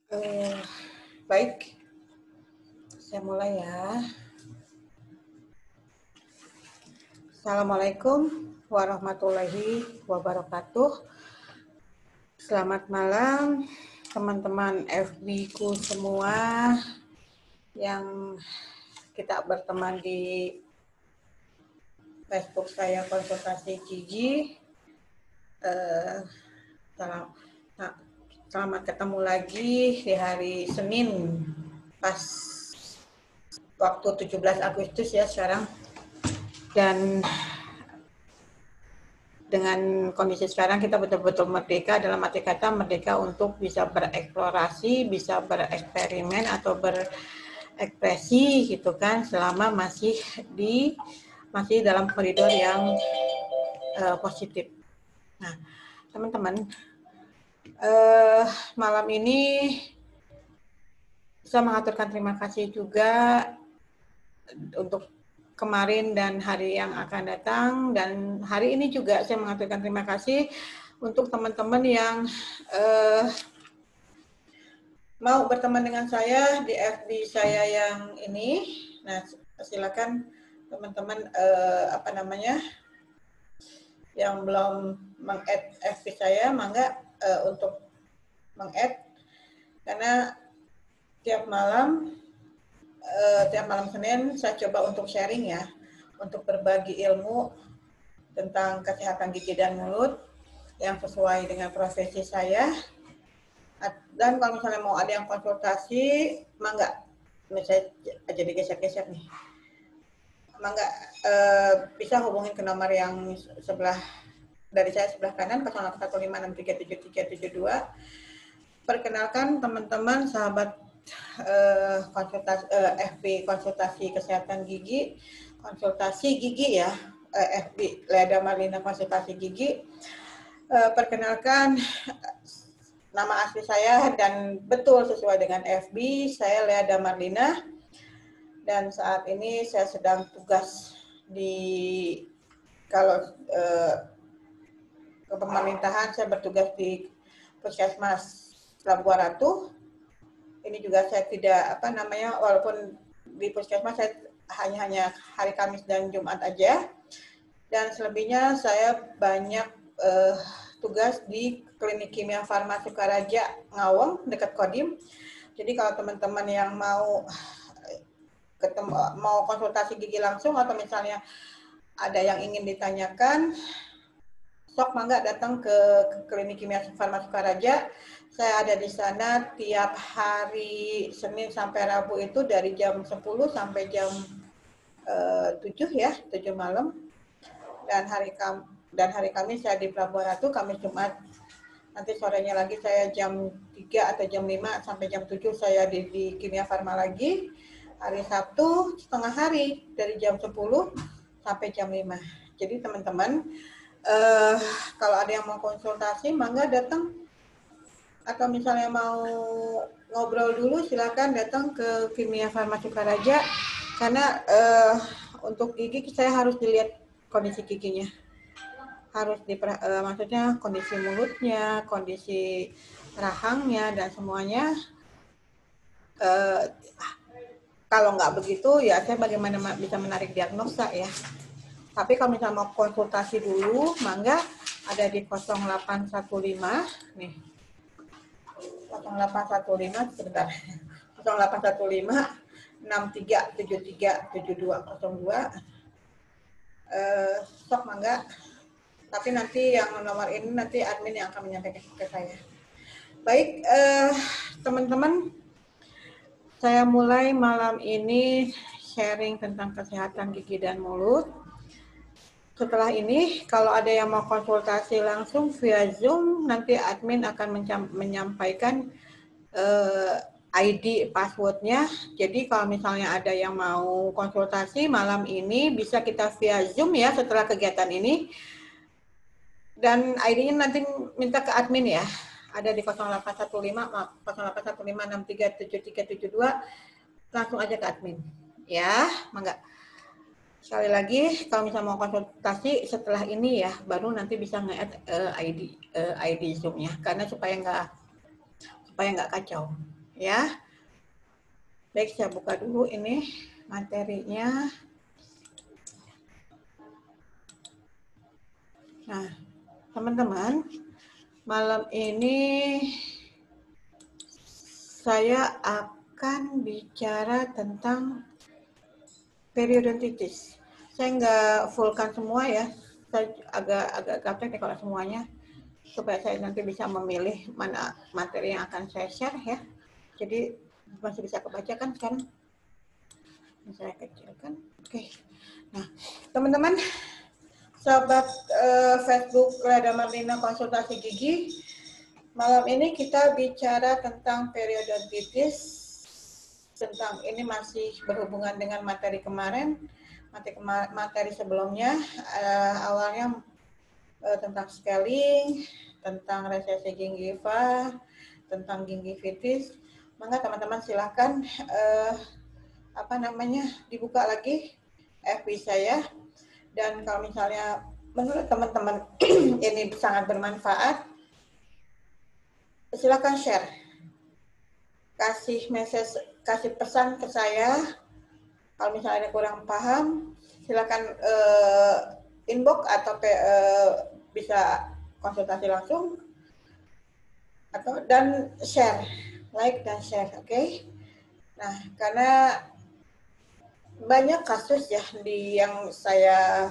Eh, Baik, saya mulai ya. Assalamualaikum warahmatullahi wabarakatuh. Selamat malam teman-teman FB-ku semua yang kita berteman di Facebook saya konsultasi Gigi. Selamat ketemu lagi di hari Senin pas waktu 17 Agustus ya sekarang. Dan dengan kondisi sekarang kita betul-betul merdeka, dalam arti kata merdeka untuk bisa bereksplorasi, bisa bereksperimen atau berekspresi gitu kan, selama masih dalam koridor yang positif. Nah, teman-teman, malam ini saya mengaturkan terima kasih juga untuk kemarin dan hari yang akan datang, dan hari ini juga saya mengaturkan terima kasih untuk teman-teman yang mau berteman dengan saya di FB saya yang ini. Nah, silakan teman-teman yang belum meng-add FB saya, mangga untuk meng-add, karena tiap malam Senin saya coba untuk sharing ya, untuk berbagi ilmu tentang kesehatan gigi dan mulut yang sesuai dengan profesi saya. Dan kalau misalnya mau ada yang konsultasi, mangga, misalnya jadi geser-geser nih, mangga bisa hubungin ke nomor yang sebelah dari saya, sebelah kanan 0815637372. Perkenalkan teman-teman sahabat FB konsultasi kesehatan gigi, konsultasi gigi ya, FB Lea Damarlina konsultasi gigi. Perkenalkan, nama asli saya dan betul sesuai dengan FB, saya Lea Damarlina, dan saat ini saya sedang tugas di kepemerintahan, saya bertugas di Puskesmas Labuan Ratu. Ini juga saya tidak walaupun di Puskesmas saya hanya hari Kamis dan Jumat aja, dan selebihnya saya banyak tugas di Klinik Kimia Farma Sukaraja Ngawang dekat Kodim. Jadi kalau teman-teman yang mau konsultasi gigi langsung, atau misalnya ada yang ingin ditanyakan, sok mangga datang ke Klinik Kimia Farma Sukaraja. Saya ada di sana tiap hari Senin sampai Rabu itu dari jam 10 sampai jam 7 ya, 7 malam. Dan hari Kamis saya di Pelabuhan Ratu, Kamis Jumat. Nanti sorenya lagi saya jam 3 atau jam 5 sampai jam 7 saya di Kimia Farma lagi. Hari Sabtu setengah hari dari jam 10 sampai jam 5. Jadi teman-teman, kalau ada yang mau konsultasi, mangga datang. Atau misalnya mau ngobrol dulu, silakan datang ke Kimia Farma Sukaraja, karena untuk gigi saya harus dilihat kondisi giginya, harus maksudnya kondisi mulutnya, kondisi rahangnya, dan semuanya. Kalau nggak begitu ya saya bagaimana bisa menarik diagnosa ya. Tapi kalau misalnya mau konsultasi dulu, mangga ada di 0815 nih. 0815 sebentar. 0815 63737202. Sok mangga. Tapi nanti yang nomor ini nanti admin yang akan menyampaikan ke saya. Baik, teman-teman, saya mulai malam ini sharing tentang kesehatan gigi dan mulut. Setelah ini, kalau ada yang mau konsultasi langsung via Zoom, nanti admin akan menyampaikan ID passwordnya. Jadi kalau misalnya ada yang mau konsultasi malam ini, bisa kita via Zoom ya setelah kegiatan ini. Dan ID-nya nanti minta ke admin ya. Ada di 0815637372. Langsung aja ke admin. Ya, mangga. Sekali lagi, kalau misalnya mau konsultasi setelah ini ya, baru nanti bisa nge-add ID Zoom-nya, karena supaya nggak kacau. ya. Baik, saya buka dulu ini materinya. Nah, teman-teman, malam ini saya akan bicara tentang periodontitis. Saya nggak fullkan semua ya, saya agak gaptek nih kalau semuanya, supaya saya nanti bisa memilih mana materi yang akan saya share ya. Jadi masih bisa kebaca kan sekarang? Saya kecilkan. Oke. Nah, teman-teman, sahabat Facebook Rada Marlina Konsultasi Gigi, malam ini kita bicara tentang periodontitis. Tentang ini masih berhubungan dengan materi kemarin, materi sebelumnya. Awalnya tentang scaling, tentang resesi gingiva, tentang gingivitis. Maka teman-teman silahkan dibuka lagi FB saya, dan kalau misalnya menurut teman-teman ini sangat bermanfaat, silahkan share, kasih message, kasih pesan ke saya. Kalau misalnya ada kurang paham, silahkan inbox atau bisa konsultasi langsung, dan share, like dan share, oke? Nah, karena banyak kasus ya yang saya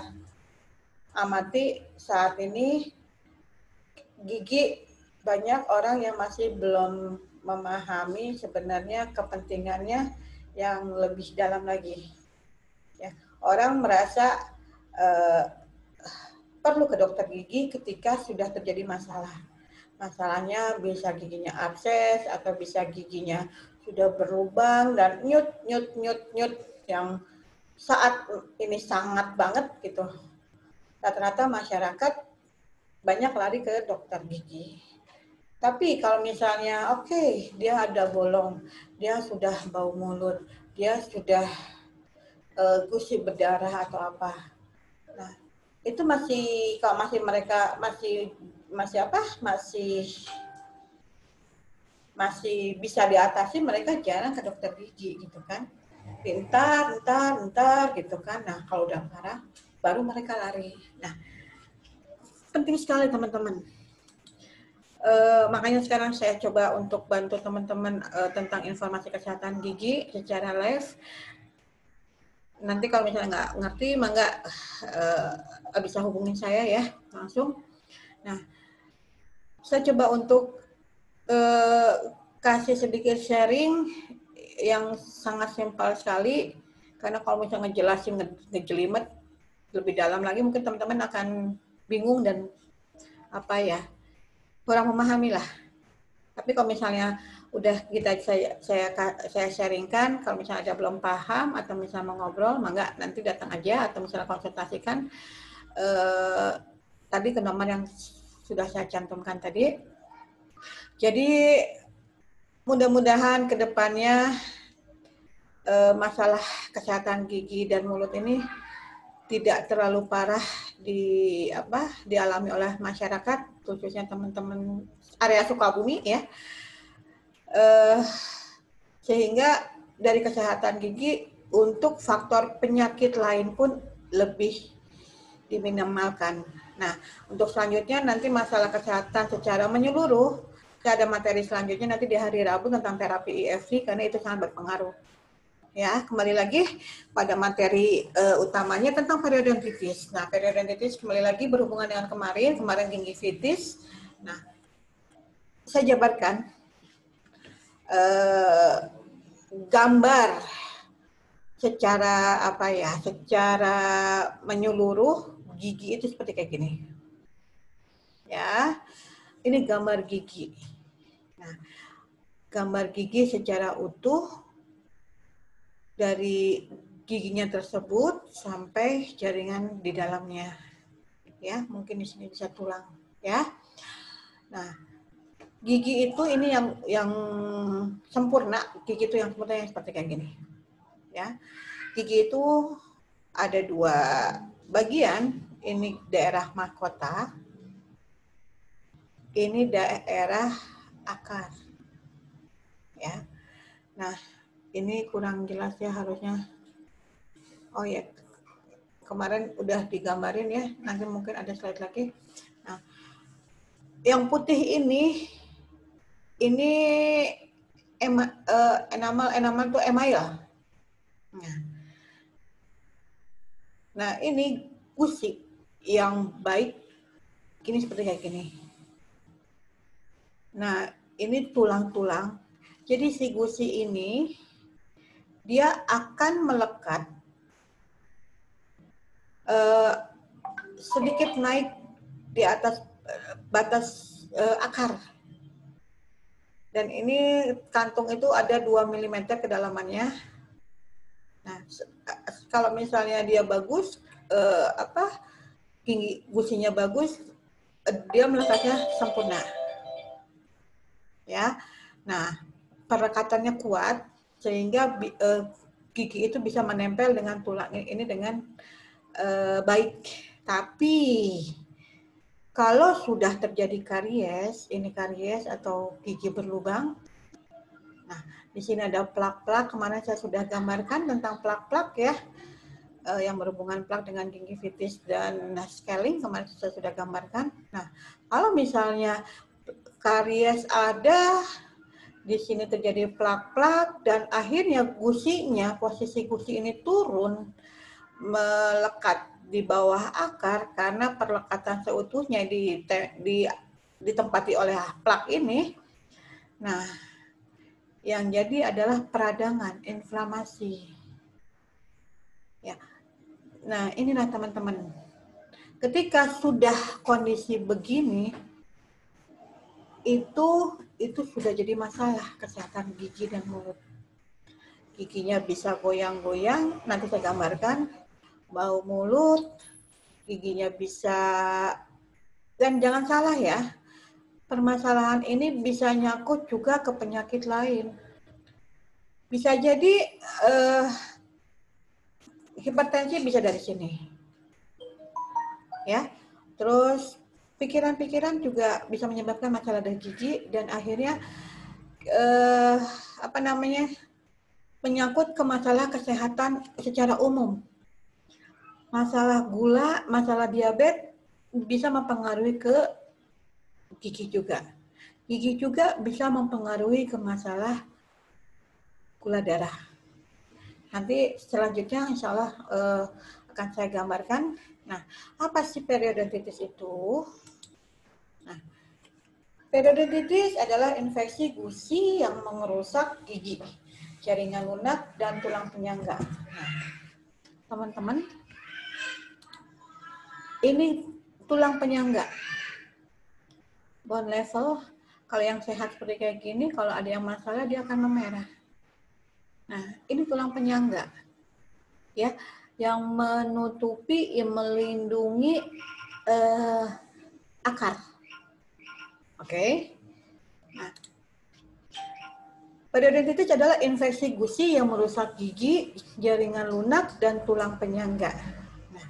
amati saat ini, gigi banyak orang yang masih belum memahami sebenarnya kepentingannya yang lebih dalam lagi. Ya, orang merasa perlu ke dokter gigi ketika sudah terjadi masalah. Masalahnya bisa giginya abses atau bisa giginya sudah berlubang dan nyut yang saat ini sangat banget gitu. Rata-rata masyarakat banyak lari ke dokter gigi. Tapi kalau misalnya dia ada bolong, dia sudah bau mulut, dia sudah gusi berdarah atau apa. Nah, itu mereka masih bisa diatasi, mereka jarang ke dokter gigi gitu kan. Entar gitu kan. Nah, kalau udah parah baru mereka lari. Nah, penting sekali teman-teman. Makanya sekarang saya coba untuk bantu teman-teman tentang informasi kesehatan gigi secara live. Nanti kalau misalnya nggak ngerti, maka bisa hubungin saya ya langsung. Nah, saya coba untuk kasih sedikit sharing yang sangat simpel sekali, karena kalau misalnya ngejelasin ngejelimet lebih dalam lagi, mungkin teman-teman akan bingung dan kurang memahami lah. Tapi kalau misalnya udah saya sharingkan, kalau misalnya ada belum paham atau misalnya mau ngobrol, maka nanti datang aja atau misalnya konsultasikan tadi ke nomor yang sudah saya cantumkan tadi. Jadi mudah-mudahan ke depannya masalah kesehatan gigi dan mulut ini tidak terlalu parah dialami oleh masyarakat, khususnya teman-teman area Sukabumi ya. Sehingga dari kesehatan gigi untuk faktor penyakit lain pun lebih diminimalkan. Nah, untuk selanjutnya nanti masalah kesehatan secara menyeluruh, ada materi selanjutnya nanti di hari Rabu tentang terapi EFT, karena itu sangat berpengaruh. Ya, kembali lagi pada materi utamanya tentang periodontitis. Nah, periodontitis kembali lagi berhubungan dengan kemarin gingivitis. Nah, saya jabarkan gambar secara secara menyeluruh gigi itu seperti kayak gini. Ya, ini gambar gigi. Nah, gambar gigi secara utuh dari giginya tersebut sampai jaringan di dalamnya. Ya, mungkin di sini bisa tulang, ya. Nah, gigi itu ini yang sempurna, gigi itu yang sempurna yang seperti kayak gini. Ya. Gigi itu ada dua bagian, ini daerah mahkota, ini daerah akar. Ya. Ini kurang jelas ya harusnya. Oh ya, kemarin udah digambarin ya, nanti mungkin ada slide lagi. Nah, yang putih ini enamel tuh email. Nah, ini gusi yang baik, ini seperti kayak gini. Nah, ini tulang-tulang. Jadi si gusi ini dia akan melekat sedikit naik di atas batas akar. Dan ini kantung itu ada 2 mm kedalamannya. Nah, kalau misalnya dia bagus, gusinya bagus, dia melekatnya sempurna. Ya, nah perekatannya kuat sehingga gigi itu bisa menempel dengan tulang ini dengan baik. Tapi kalau sudah terjadi karies, ini karies atau gigi berlubang, nah di sini ada plak-plak. Kemarin saya sudah gambarkan tentang plak-plak ya, yang berhubungan plak dengan gingivitis dan scaling, kemarin saya sudah gambarkan. Nah, kalau misalnya karies ada, di sini terjadi plak-plak dan akhirnya gusinya, posisi gusi ini turun melekat di bawah akar karena perlekatan seutuhnya ditempati oleh plak ini. Nah, yang jadi adalah peradangan, inflamasi. Ya. Nah, inilah teman-teman. Ketika sudah kondisi begini, itu sudah jadi masalah kesehatan gigi dan mulut. Giginya bisa goyang-goyang, nanti saya gambarkan. Bau mulut, giginya bisa, dan jangan salah ya, permasalahan ini bisa nyangkut juga ke penyakit lain. Bisa jadi hipertensi bisa dari sini. Ya. Terus pikiran-pikiran juga bisa menyebabkan masalah dari gigi dan akhirnya menyangkut ke masalah kesehatan secara umum. Masalah gula, masalah diabetes bisa mempengaruhi ke gigi juga. Gigi juga bisa mempengaruhi ke masalah gula darah. Nanti selanjutnya insya Allah akan saya gambarkan. Nah, apa sih periodontitis itu? Nah, periodontitis adalah infeksi gusi yang merusak gigi, jaringan lunak, dan tulang penyangga. Nah, teman-teman, ini tulang penyangga. Bone level, kalau yang sehat seperti kayak gini, kalau ada yang masalah dia akan memerah. Nah, ini tulang penyangga. Ya, yang menutupi, yang melindungi akar. Oke. Nah, periodontitis adalah infeksi gusi yang merusak gigi, jaringan lunak, dan tulang penyangga. Nah,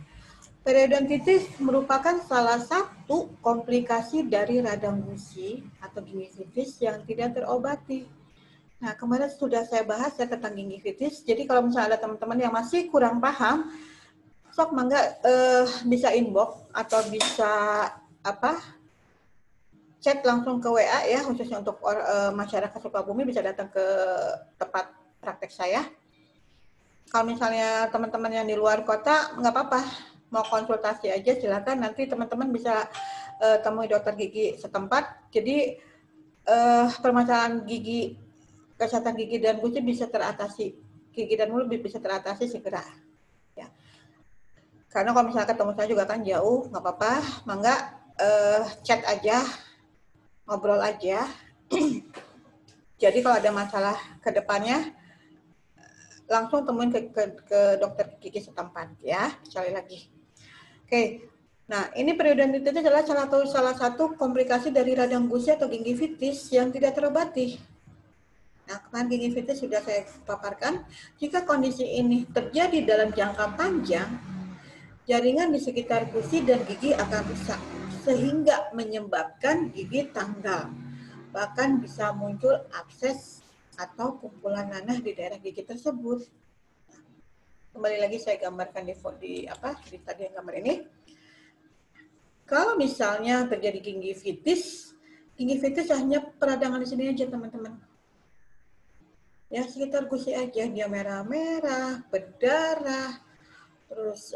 periodontitis merupakan salah satu komplikasi dari radang gusi atau gingivitis yang tidak terobati. Nah, kemarin sudah saya bahas ya tentang gingivitis. Jadi kalau misalnya ada teman-teman yang masih kurang paham, sok mangga bisa inbox atau bisa chat langsung ke WA ya, khususnya untuk masyarakat Sukabumi bisa datang ke tempat praktek saya. Kalau misalnya teman-teman yang di luar kota, nggak apa-apa, mau konsultasi aja silakan. Nanti teman-teman bisa temui dokter gigi setempat. Jadi permasalahan gigi, kesehatan gigi dan gusi bisa teratasi, gigi dan mulut bisa teratasi segera. Ya. Karena kalau misalnya ketemu saya juga kan jauh, nggak apa-apa, mangga chat aja, ngobrol aja. Jadi kalau ada masalah ke depannya, langsung temuin ke dokter gigi setempat ya, sekali lagi. Oke, nah ini periodontitis adalah salah satu komplikasi dari radang gusi atau gingivitis yang tidak terobati. Nah, kemarin gingivitis sudah saya paparkan. Jika kondisi ini terjadi dalam jangka panjang, jaringan di sekitar gusi dan gigi akan rusak, sehingga menyebabkan gigi tanggal. Bahkan bisa muncul abses atau kumpulan nanah di daerah gigi tersebut. Kembali lagi saya gambarkan di tadi yang gambar ini. Kalau misalnya terjadi gingivitis hanya peradangan di sini aja teman-teman. Ya sekitar gusi aja, dia merah-merah, berdarah, terus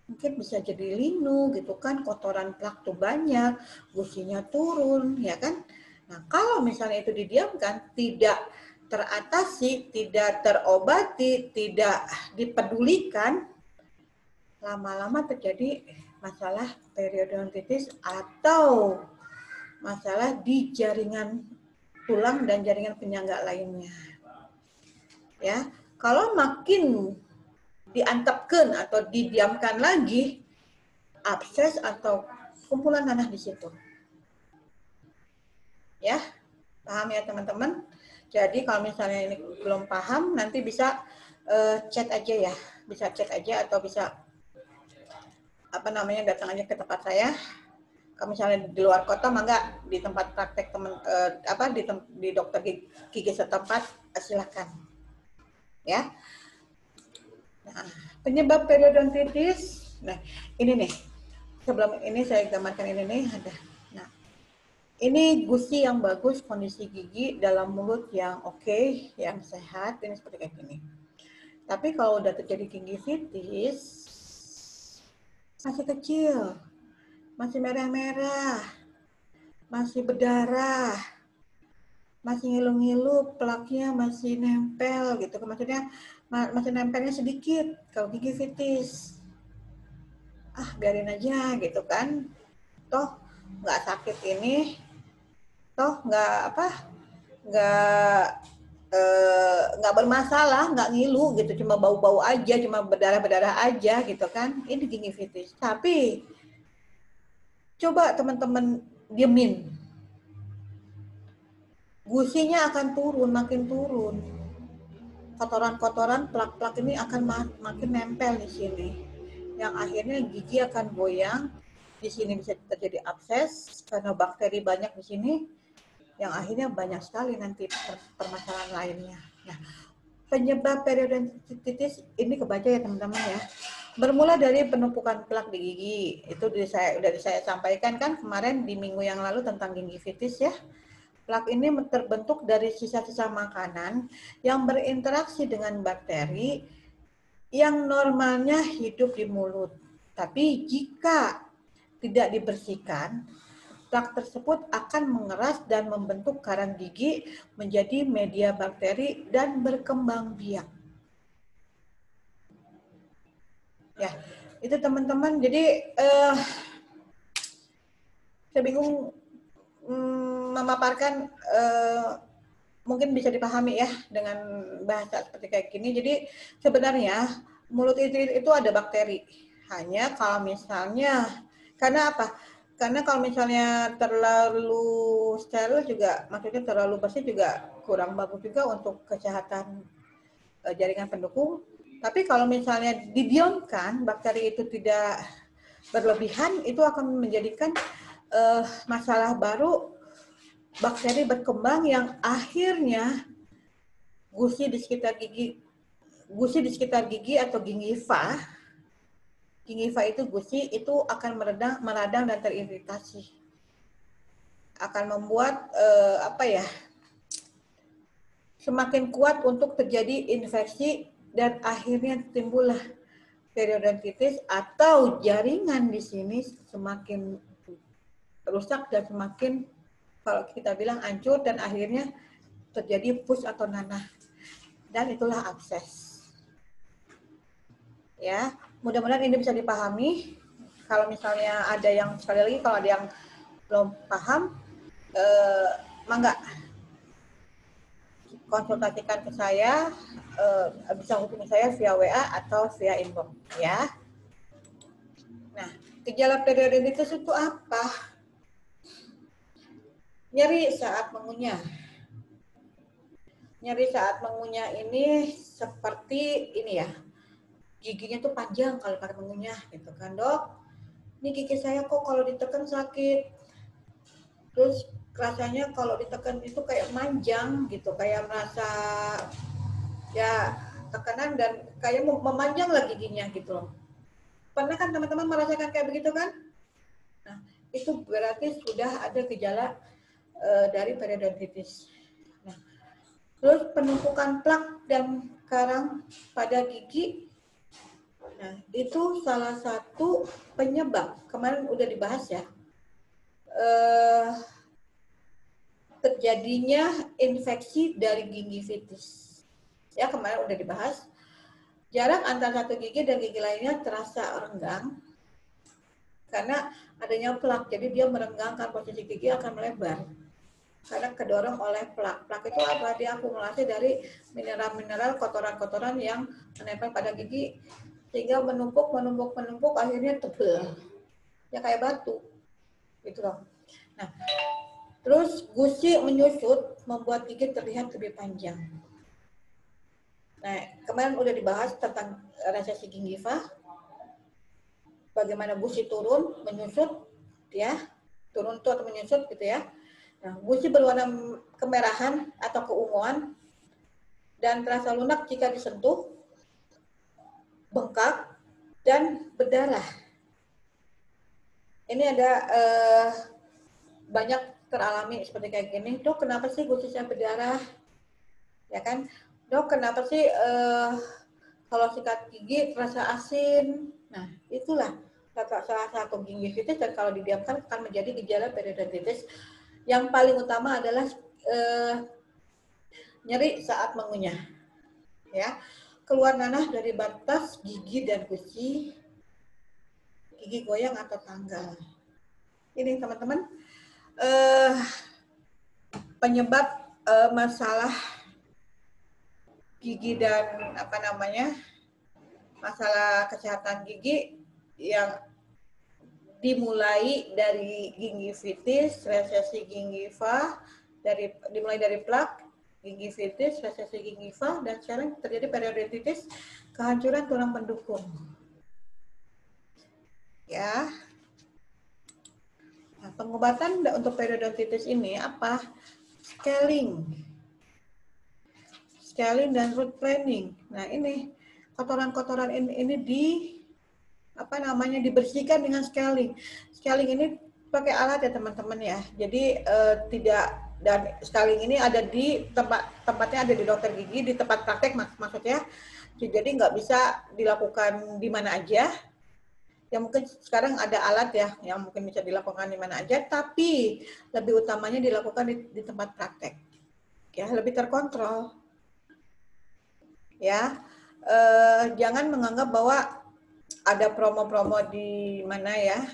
mungkin bisa jadi linu gitu kan, kotoran plak tuh banyak, gusinya turun, ya kan. Nah kalau misalnya itu didiamkan, tidak teratasi, tidak terobati, tidak dipedulikan, lama-lama terjadi masalah periodontitis atau masalah di jaringan tulang dan jaringan penyangga lainnya. Ya, kalau makin diantepkan atau didiamkan lagi, abses atau kumpulan nanah di situ. Ya, paham ya teman-teman? Jadi kalau misalnya ini belum paham, nanti bisa chat aja ya, bisa chat aja atau bisa datang aja ke tempat saya. Kalau misalnya di luar kota, mangga di tempat praktek di dokter gigi setempat, silakan. Ya. Nah, penyebab periodontitis. Nah, ini nih. Sebelum ini saya gambarkan ini nih ada. Nah, ini gusi yang bagus, kondisi gigi dalam mulut yang oke, yang sehat, ini seperti kayak gini. Tapi kalau udah terjadi gingivitis, masih kecil, masih merah-merah, masih berdarah, masih ngilu-ngilu, plaknya masih nempel gitu. Maksudnya masih nempelnya sedikit kalau gingivitis. Biarin aja gitu kan. Toh nggak sakit ini, toh nggak bermasalah, nggak ngilu gitu, cuma bau-bau aja, cuma berdarah-berdarah aja gitu kan. Ini gingivitis. Tapi coba teman-teman diemin, gusinya akan turun, makin turun. Kotoran-kotoran plak-plak ini akan makin nempel di sini. Yang akhirnya gigi akan goyang. Di sini bisa terjadi abses karena bakteri banyak di sini. Yang akhirnya banyak sekali nanti permasalahan lainnya. Nah, penyebab periodontitis ini kebaca ya teman-teman ya. Bermula dari penumpukan plak di gigi. Itu sudah saya sampaikan kan kemarin di minggu yang lalu tentang gingivitis ya. Plak ini terbentuk dari sisa-sisa makanan yang berinteraksi dengan bakteri yang normalnya hidup di mulut. Tapi jika tidak dibersihkan, plak tersebut akan mengeras dan membentuk karang gigi menjadi media bakteri dan berkembang biak. Ya, itu teman-teman. Jadi saya bingung memaparkan, mungkin bisa dipahami ya dengan bahasa seperti kayak gini. Jadi sebenarnya mulut itu ada bakteri. Hanya kalau misalnya, karena apa? Karena kalau misalnya terlalu steril juga, maksudnya terlalu bersih juga kurang bagus juga untuk kesehatan jaringan pendukung. Tapi kalau misalnya didiamkan, bakteri itu tidak berlebihan, itu akan menjadikan masalah baru, bakteri berkembang yang akhirnya gusi di sekitar gigi atau gingiva itu gusi itu akan meradang dan teriritasi, akan membuat semakin kuat untuk terjadi infeksi dan akhirnya timbullah periodontitis atau jaringan di sini semakin rusak dan semakin, kalau kita bilang, hancur dan akhirnya terjadi pus atau nanah, dan itulah abses. Ya, mudah-mudahan ini bisa dipahami. Kalau misalnya ada yang, sekali lagi, kalau ada yang belum paham, mangga konsultasikan ke saya, bisa hubungi saya via WA atau via inbox ya. Nah, gejala periodontitis itu apa? Nyeri saat mengunyah. Nyeri saat mengunyah ini seperti ini ya, giginya tuh panjang kalau pakai mengunyah gitu kan, dok. Ini gigi saya kok kalau ditekan sakit. Terus rasanya kalau ditekan itu kayak manjang gitu, kayak merasa ya tekanan dan kayak memanjang lah giginya gitu loh. Pernah kan teman-teman merasakan kayak begitu kan? Nah, itu berarti sudah ada gejala dari periodontitis. Nah, terus penumpukan plak dan karang pada gigi. Nah, itu salah satu penyebab. Kemarin udah dibahas ya. Terjadinya infeksi dari gingivitis. Ya, kemarin udah dibahas. Jarak antara satu gigi dan gigi lainnya terasa renggang karena adanya plak. Jadi dia merenggangkan, posisi gigi akan melebar karena kedorong oleh plak. Plak itu apa? Dia akumulasi dari mineral-mineral, kotoran-kotoran yang menempel pada gigi sehingga menumpuk akhirnya tebal. Ya kayak batu. Gitu loh. Nah, terus gusi menyusut membuat gigi terlihat lebih panjang. Nah, kemarin udah dibahas tentang resesi gingiva. Bagaimana gusi turun, menyusut, ya. Turun tuh atau menyusut gitu ya. Nah, gusi berwarna kemerahan atau keunguan dan terasa lunak jika disentuh, bengkak, dan berdarah. Ini ada banyak teralami seperti kayak gini. Dok, kenapa sih gusi saya berdarah? Ya kan? Dok, kenapa sih kalau sikat gigi terasa asin? Nah, itulah salah satu gingivitis dan kalau didiamkan akan menjadi gejala periodontitis. Yang paling utama adalah nyeri saat mengunyah. Ya, keluar nanah dari batas gigi dan gusi, gigi goyang atau tanggal. Ini teman-teman penyebab masalah gigi dan masalah kesehatan gigi yang dimulai dari gingivitis, resesi gingiva, dimulai dari plak, gingivitis, resesi gingiva, dan sekarang terjadi periodontitis, kehancuran tulang pendukung. Ya. Nah, pengobatan untuk periodontitis ini apa? Scaling dan root planing. Nah, ini kotoran-kotoran ini dibersihkan dengan scaling. Scaling ini pakai alat ya teman-teman ya. Jadi dan scaling ini ada di tempatnya ada di dokter gigi, di tempat praktek maksudnya. Jadi nggak bisa dilakukan di mana aja. Ya mungkin sekarang ada alat ya yang mungkin bisa dilakukan di mana aja, tapi lebih utamanya dilakukan di tempat praktek. Ya, lebih terkontrol. Ya, jangan menganggap bahwa ada promo-promo di mana ya,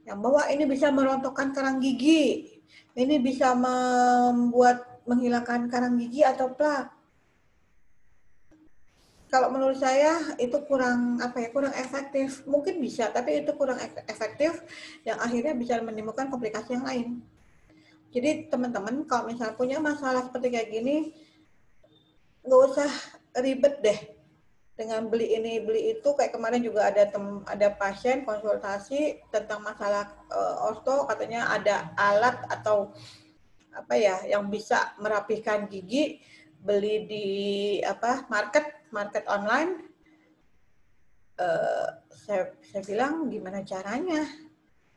yang bahwa ini bisa merontokkan karang gigi, ini bisa menghilangkan karang gigi atau plak. Kalau menurut saya itu kurang efektif. Mungkin bisa, tapi itu kurang efektif yang akhirnya bisa menimbulkan komplikasi yang lain. Jadi teman-teman kalau misalnya punya masalah seperti kayak gini, nggak usah ribet deh dengan beli ini beli itu. Kayak kemarin juga ada pasien konsultasi tentang masalah orto, katanya ada alat atau yang bisa merapihkan gigi, beli di market online. Saya bilang gimana caranya,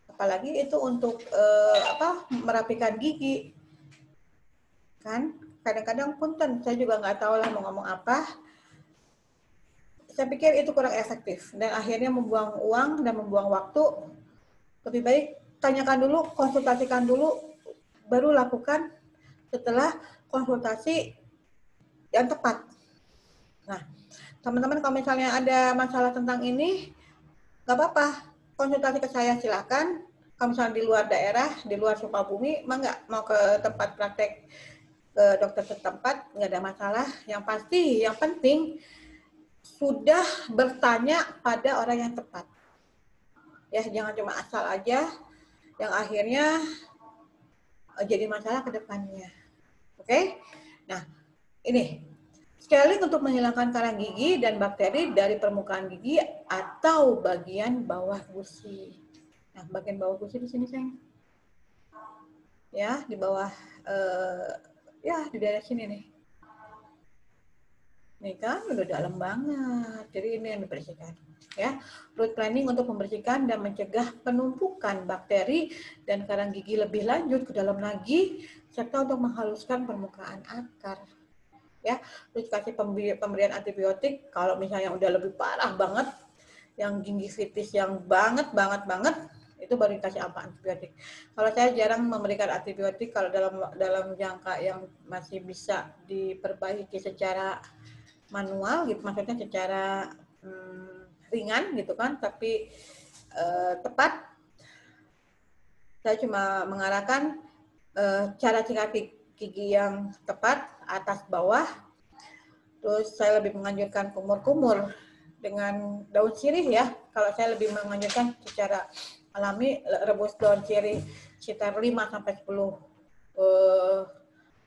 apalagi itu untuk merapikan gigi kan. Kadang-kadang punten, saya juga nggak tahu lah mau ngomong apa. Saya pikir itu kurang efektif dan akhirnya membuang uang dan membuang waktu. Lebih baik tanyakan dulu, konsultasikan dulu, baru lakukan setelah konsultasi yang tepat. Nah, teman-teman kalau misalnya ada masalah tentang ini, nggak apa-apa, konsultasi ke saya silakan. Kalau misalnya di luar daerah, di luar Sukabumi, nggak mau ke tempat praktek ke dokter setempat, nggak ada masalah. Yang pasti, yang penting sudah bertanya pada orang yang tepat. Ya, jangan cuma asal aja, yang akhirnya jadi masalah ke depannya. Oke? Nah, ini scaling untuk menghilangkan karang gigi dan bakteri dari permukaan gigi atau bagian bawah gusi. Nah, bagian bawah gusi di sini, sayang. ya di bawah ya di daerah sini nih. Nih kan udah dalam banget. Jadi ini yang dibersihkan. Ya, root planning untuk membersihkan dan mencegah penumpukan bakteri dan karang gigi lebih lanjut ke dalam lagi, serta untuk menghaluskan permukaan akar. Ya, terus kasih pemberian antibiotik kalau misalnya udah lebih parah banget, yang gingivitis yang banget itu baru dikasih antibiotik. Kalau saya jarang memberikan antibiotik kalau dalam jangka yang masih bisa diperbaiki secara manual gitu, maksudnya secara ringan gitu kan, tapi tepat. Saya cuma mengarahkan cara sikat gigi yang tepat atas bawah. Terus saya lebih menganjurkan kumur-kumur dengan daun sirih ya. Kalau saya lebih menganjurkan secara alami, rebus daun sirih sekitar 5 sampai 10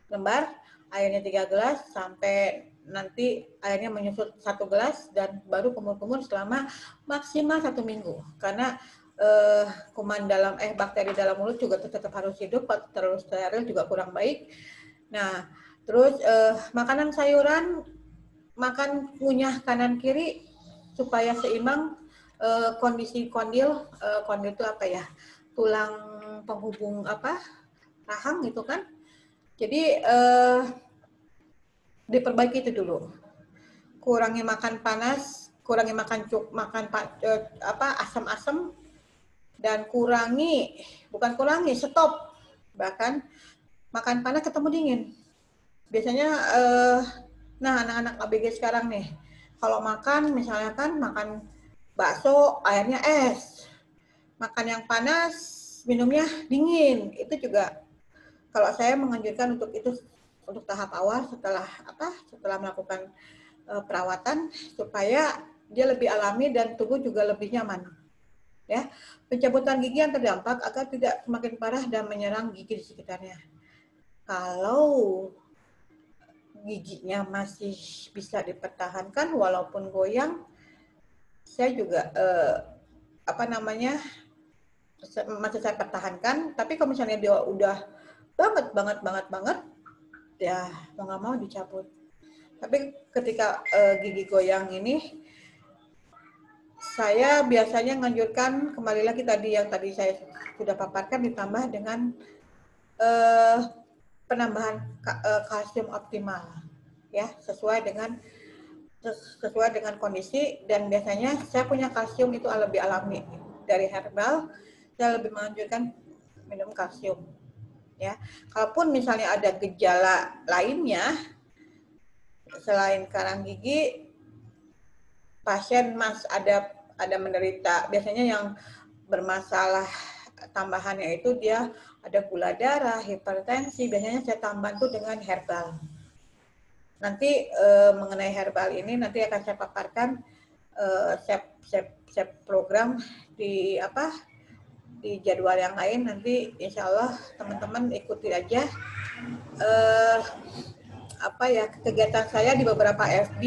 lembar, airnya 3 gelas sampai nanti airnya menyusut 1 gelas, dan baru kumur-kumur selama maksimal 1 minggu. Karena kuman dalam bakteri dalam mulut juga tetap harus hidup, terlalu steril juga kurang baik. Nah, terus makanan sayuran, makan kunyah kanan kiri supaya seimbang kondisi kondil. Kondil itu apa ya? Tulang penghubung rahang gitu kan. Jadi diperbaiki itu dulu. Kurangi makan panas, kurangi makan asam-asam, dan stop bahkan makan panas ketemu dingin. Biasanya nah anak-anak ABG sekarang nih, kalau makan misalnya kan makan bakso airnya es, makan yang panas minumnya dingin. Itu juga kalau saya menganjurkan untuk itu untuk tahap awal setelah melakukan perawatan, supaya dia lebih alami dan tubuh juga lebih nyaman. Ya, pencabutan gigi yang terdampak agar tidak semakin parah dan menyerang gigi di sekitarnya. Kalau giginya masih bisa dipertahankan walaupun goyang, saya juga masih saya pertahankan. Tapi kalau misalnya dia udah banget ya mau nggak mau dicabut. Tapi ketika gigi goyang ini, saya biasanya menganjurkan kembali lagi yang tadi saya sudah paparkan, ditambah dengan penambahan kalsium optimal, ya sesuai dengan kondisi. Dan biasanya saya punya kalsium itu lebih alami dari herbal. Saya lebih menganjurkan minum kalsium. Ya, kalaupun misalnya ada gejala lainnya selain karang gigi, pasien ada menderita, biasanya yang bermasalah tambahannya itu dia ada gula darah, hipertensi, biasanya saya tambah tuh dengan herbal. Nanti mengenai herbal ini nanti akan saya paparkan program di jadwal yang lain. Nanti insya Allah teman-teman ikuti aja kegiatan saya di beberapa FB.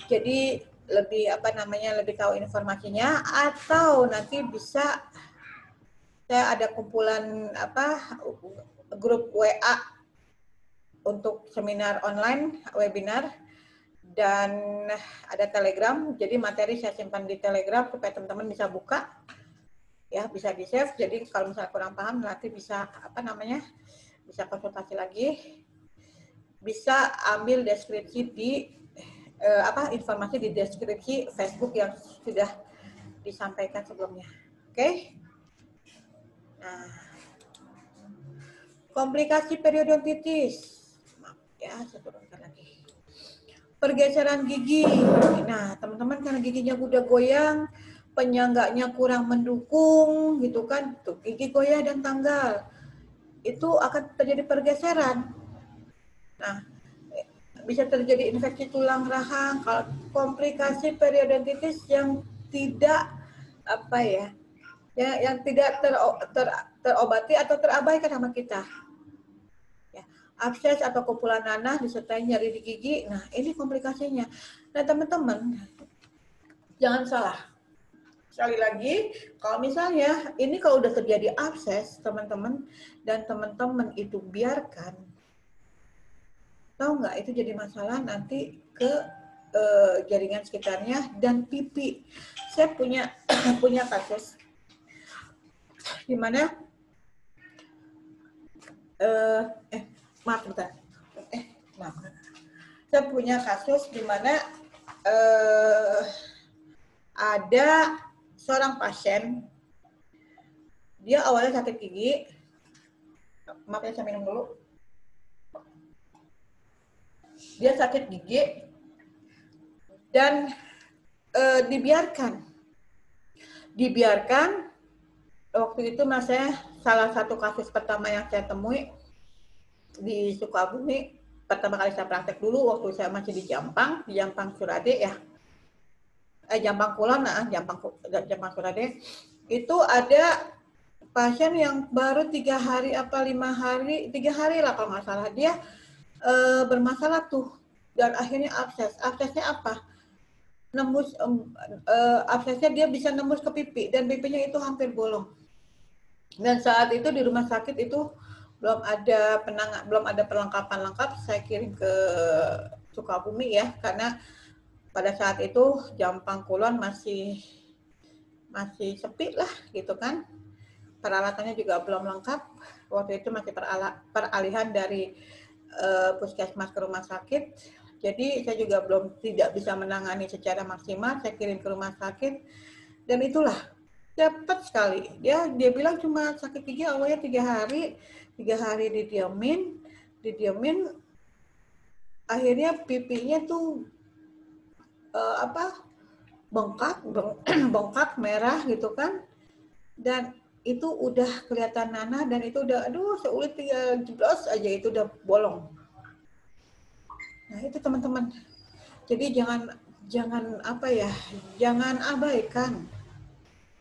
Jadi lebih lebih tahu informasinya, atau nanti bisa saya ada kumpulan grup WA untuk seminar online, webinar, dan ada Telegram. Jadi materi saya simpan di Telegram supaya teman-teman bisa buka, ya bisa di save. Jadi kalau misalnya kurang paham nanti bisa bisa konsultasi lagi, bisa ambil deskripsi di informasi di deskripsi Facebook yang sudah disampaikan sebelumnya. Oke? Nah, komplikasi periodontitis. Ya, saya turunkan lagi. Pergeseran gigi. Nah, teman-teman karena giginya udah goyang, penyangganya kurang mendukung gitu kan, tuh gigi goyah dan tanggal, itu akan terjadi pergeseran. Nah, bisa terjadi infeksi tulang rahang. Kalau komplikasi periodontitis yang tidak yang tidak terobati atau terabaikan sama kita, ya, abses atau kumpulan nanah disertai nyeri di gigi. Nah, ini komplikasinya. Nah, teman-teman jangan salah, Sekali lagi, kalau misalnya ini kalau udah terjadi abses, teman-teman, dan teman-teman itu biarkan, tahu nggak itu jadi masalah nanti ke jaringan sekitarnya dan pipi. Saya punya punya kasus di mana maaf bentar. Maaf. Saya punya kasus di mana ada seorang pasien, dia awalnya sakit gigi. Maaf ya, saya minum dulu. Dia sakit gigi dan dibiarkan waktu itu saya salah satu kasus pertama yang saya temui di Sukabumi, pertama kali saya praktek dulu waktu saya masih di Jampang Surade ya, Jampang Kulon, Jampang Surade, itu ada pasien yang baru 3 hari apa 5 hari, 3 hari lah kalau nggak salah, dia bermasalah tuh dan akhirnya abses. Absesnya apa? Nembus absesnya dia bisa nembus ke pipi dan pipinya itu hampir bolong. Dan saat itu di rumah sakit itu belum ada perlengkapan lengkap. Saya kirim ke Sukabumi ya, karena pada saat itu Jampang Kulon masih sepi lah gitu kan. Peralatannya juga belum lengkap. Waktu itu masih peralihan dari puskesmas ke rumah sakit. Jadi saya juga tidak bisa menangani secara maksimal. Saya kirim ke rumah sakit dan itulah cepat sekali. Dia bilang cuma sakit gigi awalnya 3 hari didiamin, akhirnya pipinya tuh bengkak merah gitu kan, dan itu udah kelihatan nanah dan itu udah seulit tinggal jeblos aja itu udah bolong. Nah itu teman-teman, jadi jangan abaikan,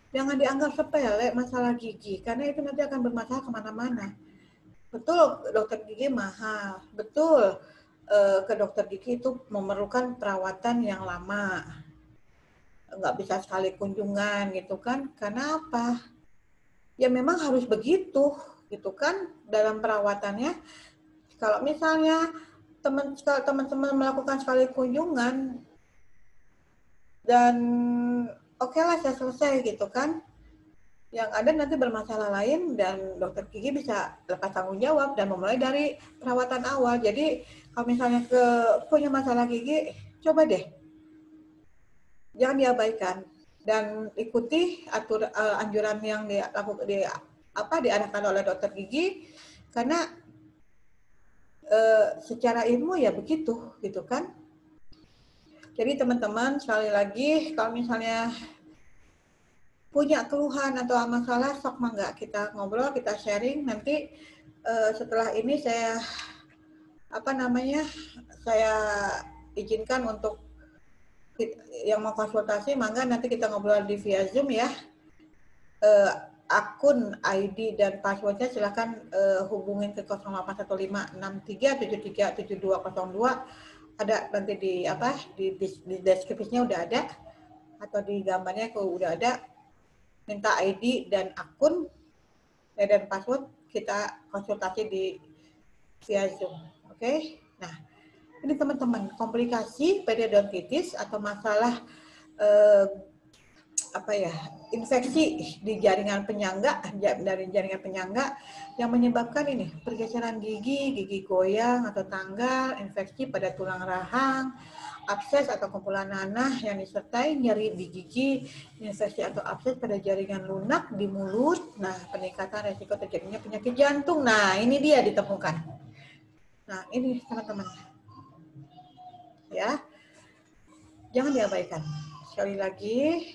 jangan dianggap sepele masalah gigi, karena itu nanti akan bermasalah kemana-mana. Betul, dokter gigi mahal, betul, ke dokter gigi itu memerlukan perawatan yang lama, nggak bisa sekali kunjungan gitu kan, karena apa? Ya memang harus begitu gitu kan dalam perawatannya. Kalau misalnya teman-teman melakukan sekali kunjungan dan oke lah saya selesai gitu kan, yang ada nanti bermasalah lain dan dokter gigi bisa lepas tanggung jawab dan memulai dari perawatan awal. Jadi kalau misalnya punya masalah gigi, coba deh jangan diabaikan dan ikuti anjuran yang diarahkan oleh dokter gigi, karena secara ilmu ya begitu gitu kan. Jadi teman-teman, sekali lagi kalau misalnya punya keluhan atau masalah, sok mangga kita ngobrol, kita sharing. Nanti setelah ini saya saya izinkan untuk yang mau konsultasi, mangga nanti kita ngobrol di via Zoom ya. Akun ID dan passwordnya silakan hubungin ke 081563737202. Ada nanti di deskripsinya udah ada, atau di gambarnya kalau udah ada. Minta ID dan akun dan password, kita konsultasi di via Zoom. Oke? Nah, ini teman-teman, komplikasi periodontitis atau masalah infeksi di jaringan penyangga, dari jaringan penyangga yang menyebabkan ini pergeseran gigi goyang atau tanggal, infeksi pada tulang rahang, abses atau kumpulan nanah yang disertai nyeri di gigi, infeksi atau abses pada jaringan lunak di mulut. Nah, peningkatan resiko terjadinya penyakit jantung. Nah, ini dia ditemukan. Nah, ini teman-teman. Ya. Jangan diabaikan. Sekali lagi,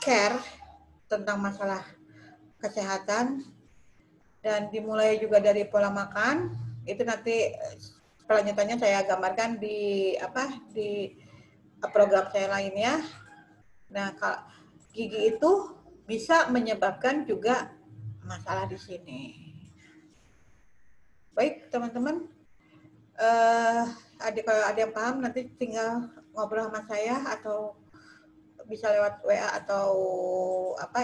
care tentang masalah kesehatan, dan dimulai juga dari pola makan. Itu nanti selanjutnya saya gambarkan di program saya lainnya. Nah, gigi itu bisa menyebabkan juga masalah di sini. Baik teman-teman, kalau ada yang paham nanti tinggal ngobrol sama saya atau bisa lewat WA atau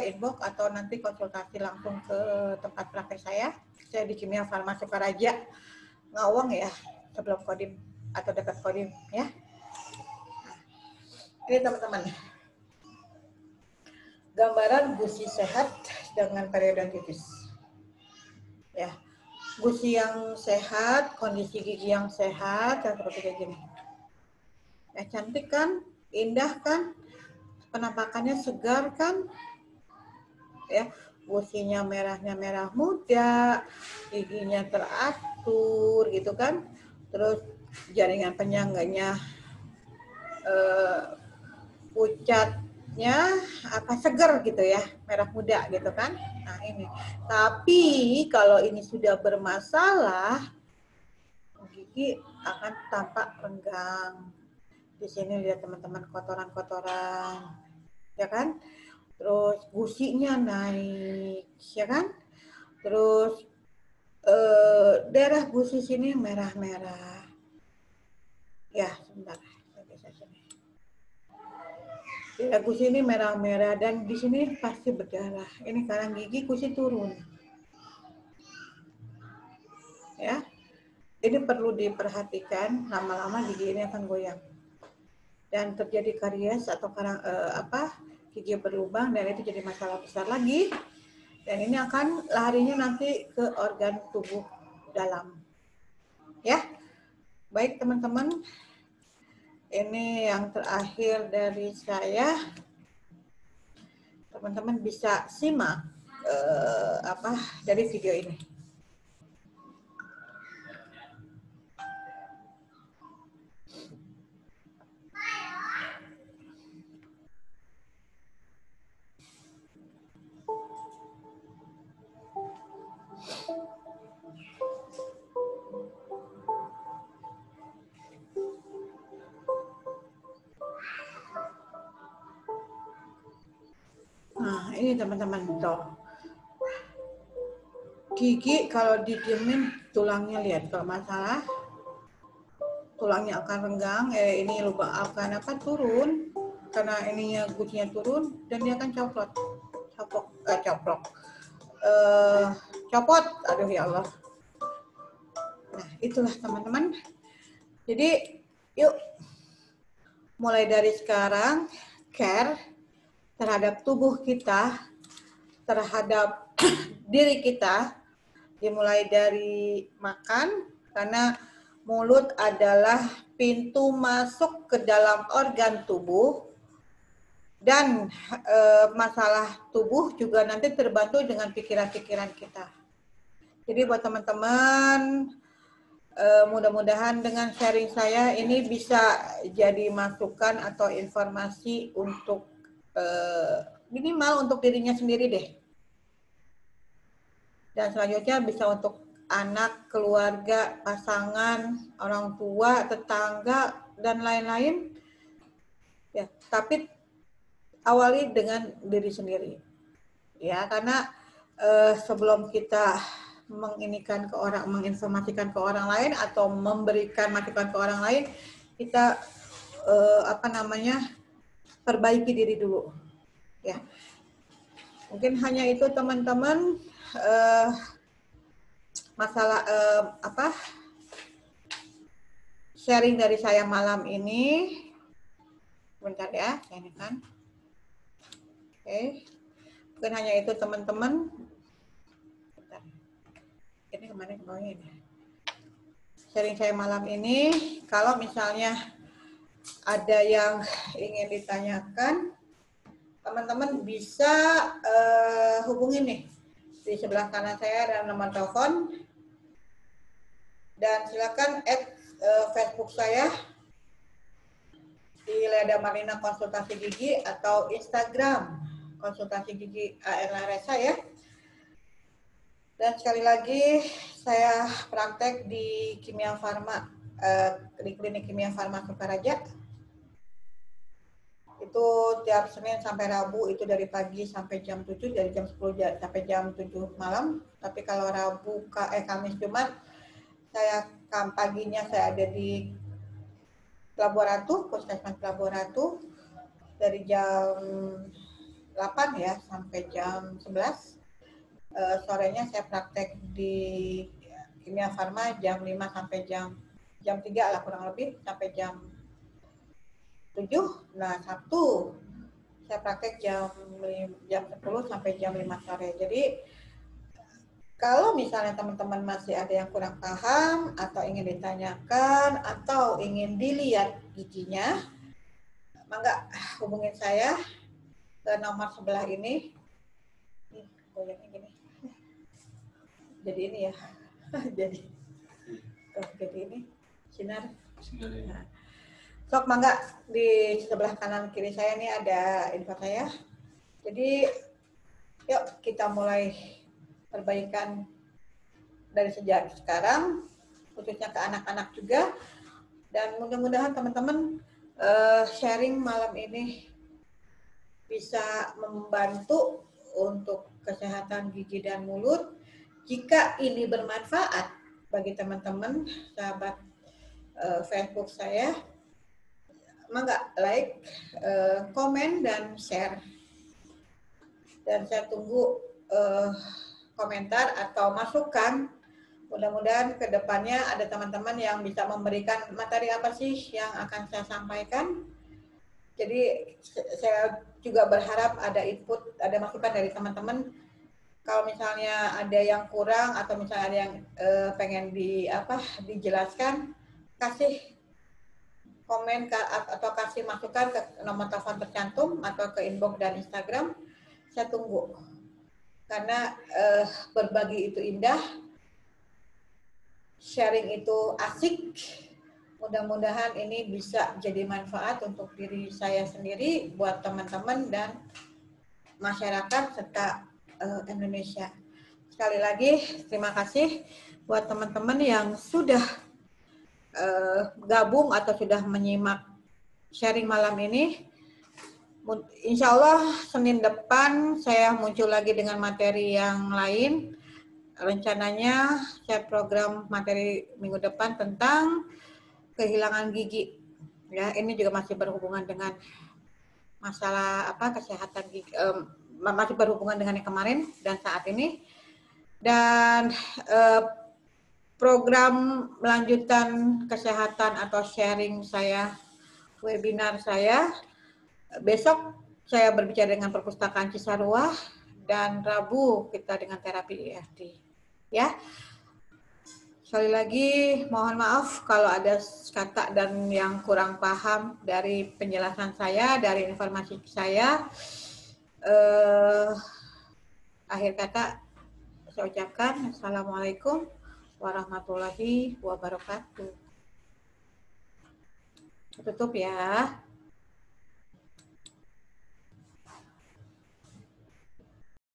inbox atau nanti konsultasi langsung ke tempat praktek saya. Saya di Kimia Farma Sukaraja, Ngawang ya, sebelum Kodim atau dekat Kodim ya. Ini teman-teman, gambaran gusi sehat dengan periodontitis. Ya, gusi yang sehat, kondisi gigi yang sehat, dan seperti kayak gini. Ya, cantik kan, indah kan, penampakannya segar kan, ya, gusinya merahnya merah muda, giginya teratur gitu kan, terus jaringan penyangganya pucatnya seger gitu ya, merah muda gitu kan. Nah ini, tapi kalau ini sudah bermasalah, gigi akan tampak renggang. Di sini lihat teman-teman, kotoran-kotoran, ya kan? Terus gusinya naik, ya kan? Terus daerah gusi sini merah-merah. Ya, sebentar. Daerah gusi ini merah-merah dan di sini pasti berdarah. Ini karena gigi gusi turun. Ya. Ini perlu diperhatikan, lama-lama gigi ini akan goyang. Dan terjadi karies atau gigi berlubang dan itu jadi masalah besar lagi. Dan ini akan larinya nanti ke organ tubuh dalam. Ya, baik teman-teman, ini yang terakhir dari saya. Teman-teman bisa simak dari video ini. Nah, ini teman-teman tuh. Gigi kalau didiemin tulangnya, lihat kalau masalah tulangnya akan renggang, ini lubang akan turun karena ininya gusinya turun dan dia akan copot. Aduh ya Allah. Nah, itulah teman-teman. Jadi, yuk mulai dari sekarang care terhadap tubuh kita, terhadap diri kita, dimulai dari makan, karena mulut adalah pintu masuk ke dalam organ tubuh, dan masalah tubuh juga nanti terbantu dengan pikiran-pikiran kita. Jadi buat teman-teman, mudah-mudahan dengan sharing saya ini bisa jadi masukan atau informasi untuk minimal untuk dirinya sendiri deh. Dan selanjutnya bisa untuk anak, keluarga, pasangan, orang tua, tetangga, dan lain-lain. Ya, tapi awali dengan diri sendiri. Ya, karena sebelum kita menginformasikan ke orang lain atau memberikan masukan ke orang lain, kita perbaiki diri dulu. Ya. Mungkin hanya itu teman-teman. Masalah sharing dari saya malam ini. Bentar ya, ini kan. Oke. Bukan hanya itu teman-teman. Ini kemana ke bawahnya ini? Sharing saya malam ini, kalau misalnya ada yang ingin ditanyakan, teman-teman bisa hubungi nih. Di sebelah kanan saya ada nomor telepon. Dan silakan add Facebook saya di Leda Marina Konsultasi Gigi atau Instagram Konsultasi Gigi AR Resa ya. Dan sekali lagi saya praktek di Kimia Farma, di Klinik Kimia Farma Sukaraja. Itu tiap Senin sampai Rabu itu dari pagi sampai jam 7, dari jam 10 sampai jam 7 malam. Tapi kalau Kamis Jumat paginya saya ada di Pelabuhan Ratu, Puskesmas Pelabuhan Ratu, dari jam 8 ya sampai jam 11. Sorenya saya praktek di Kimia Farma jam 5 sampai jam 3 lah kurang lebih, sampai jam 7. Nah, Sabtu saya praktek jam 10 sampai jam 5 sore. Jadi kalau misalnya teman-teman masih ada yang kurang paham atau ingin ditanyakan atau ingin dilihat giginya, mangga hubungin saya ke nomor sebelah ini. Nih, goyangnya gini. Jadi ini ya. jadi ini sinar. Nah, sok mangga di sebelah kanan kiri saya ini ada info saya. Jadi yuk kita mulai perbaikan dari sejak sekarang, khususnya ke anak-anak juga, dan mudah-mudahan teman-teman sharing malam ini bisa membantu untuk kesehatan gigi dan mulut. Jika ini bermanfaat bagi teman-teman sahabat Facebook saya, mangga like, komen dan share. Dan saya tunggu komentar atau masukan. Mudah-mudahan ke depannya ada teman-teman yang bisa memberikan materi apa sih yang akan saya sampaikan. Jadi saya juga berharap ada input, ada masukan dari teman-teman. Kalau misalnya ada yang kurang atau misalnya ada yang pengen dijelaskan, kasih komen atau kasih masukan ke nomor telepon tercantum atau ke inbox dan Instagram. Saya tunggu. Karena berbagi itu indah, sharing itu asik. Mudah-mudahan ini bisa jadi manfaat untuk diri saya sendiri, buat teman-teman dan masyarakat serta Indonesia. Sekali lagi terima kasih buat teman-teman yang sudah gabung atau sudah menyimak sharing malam ini. Insya Allah Senin depan saya muncul lagi dengan materi yang lain. Rencananya saya program materi minggu depan tentang kehilangan gigi. Ya, ini juga masih berhubungan dengan masalah kesehatan gigi, masih berhubungan dengan yang kemarin dan saat ini. Dan program lanjutan kesehatan atau sharing saya, webinar saya, besok saya berbicara dengan perpustakaan Cisarua dan Rabu kita dengan terapi EFT. Ya, sekali lagi mohon maaf kalau ada kata dan yang kurang paham dari penjelasan saya, dari informasi saya. Akhir kata saya ucapkan Assalamualaikum warahmatullahi wabarakatuh. Tutup ya.